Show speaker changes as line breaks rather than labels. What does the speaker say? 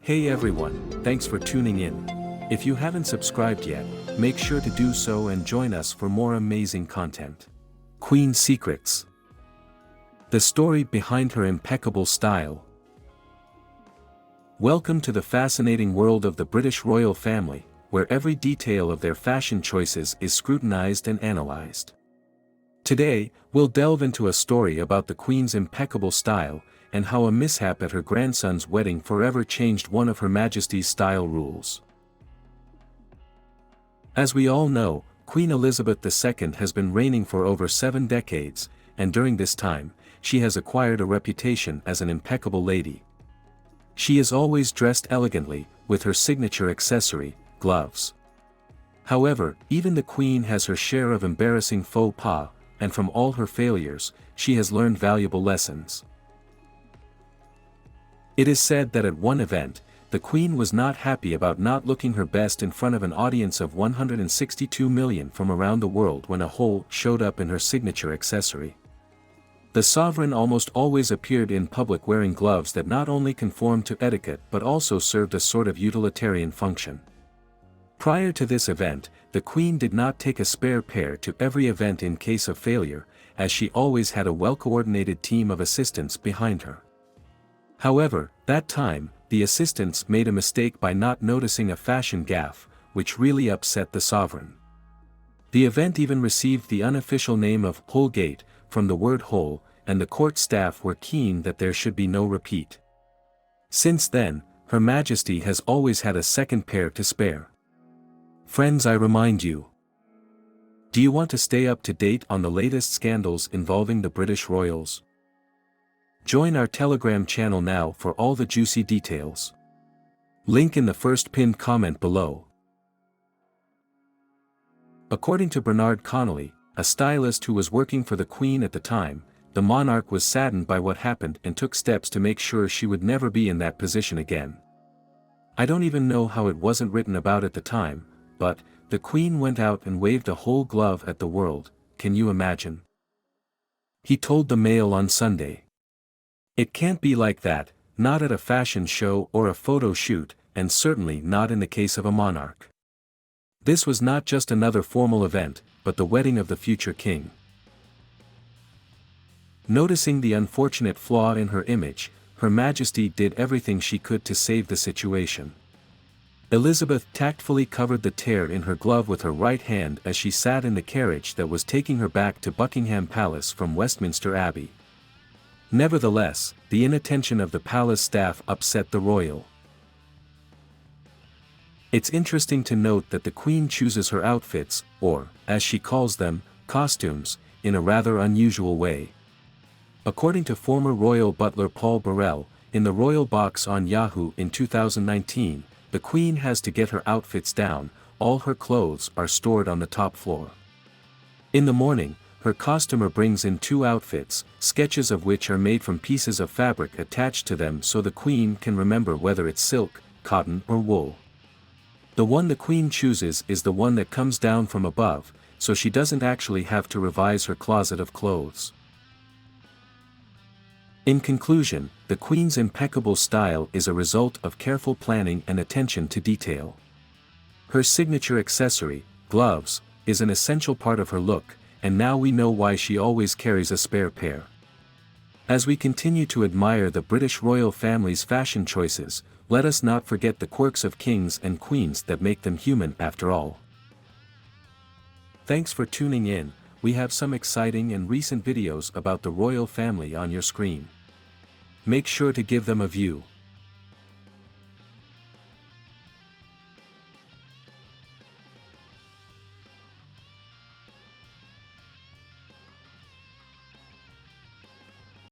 Hey everyone, thanks for tuning in. If you haven't subscribed yet, make sure to do so and join us for more amazing content. Queen Secrets. The story behind her impeccable style. Welcome to the fascinating world of the British royal family, where every detail of their fashion choices is scrutinized and analyzed. Today, we'll delve into a story about the Queen's impeccable style, and how a mishap at her grandson's wedding forever changed one of Her Majesty's style rules. As we all know, Queen Elizabeth II has been reigning for over 7 decades, and during this time, she has acquired a reputation as an impeccable lady. She is always dressed elegantly, with her signature accessory, gloves. However, even the Queen has her share of embarrassing faux pas, and from all her failures, she has learned valuable lessons. It is said that at one event, the Queen was not happy about not looking her best in front of an audience of 162 million from around the world when a hole showed up in her signature accessory. The sovereign almost always appeared in public wearing gloves that not only conformed to etiquette but also served a sort of utilitarian function. Prior to this event, the Queen did not take a spare pair to every event in case of failure, as she always had a well-coordinated team of assistants behind her. However, that time, the assistants made a mistake by not noticing a fashion gaffe, which really upset the sovereign. The event even received the unofficial name of holegate, from the word hole, and the court staff were keen that there should be no repeat. Since then, Her Majesty has always had a second pair to spare. Friends, I remind you. Do you want to stay up to date on the latest scandals involving the British royals? Join our Telegram channel now for all the juicy details. Link in the first pinned comment below. According to Bernard Connolly, a stylist who was working for the Queen at the time, the monarch was saddened by what happened and took steps to make sure she would never be in that position again. I don't even know how it wasn't written about at the time, but the Queen went out and waved a whole glove at the world, can you imagine? He told the Mail on Sunday. It can't be like that, not at a fashion show or a photo shoot, and certainly not in the case of a monarch. This was not just another formal event, but the wedding of the future king. Noticing the unfortunate flaw in her image, Her Majesty did everything she could to save the situation. Elizabeth tactfully covered the tear in her glove with her right hand as she sat in the carriage that was taking her back to Buckingham Palace from Westminster Abbey. Nevertheless, the inattention of the palace staff upset the royal. It's interesting to note that the Queen chooses her outfits, or, as she calls them, costumes, in a rather unusual way. According to former royal butler Paul Burrell, in the royal box on Yahoo in 2019, the Queen has to get her outfits down, all her clothes are stored on the top floor. In the morning, her costumer brings in 2 outfits, sketches of which are made from pieces of fabric attached to them so the Queen can remember whether it's silk, cotton or wool. The one the Queen chooses is the one that comes down from above, so she doesn't actually have to revise her closet of clothes. In conclusion, the Queen's impeccable style is a result of careful planning and attention to detail. Her signature accessory, gloves, is an essential part of her look, and now we know why she always carries a spare pair. As we continue to admire the British royal family's fashion choices, let us not forget the quirks of kings and queens that make them human after all. Thanks for tuning in. We have some exciting and recent videos about the royal family on your screen. Make sure to give them a view.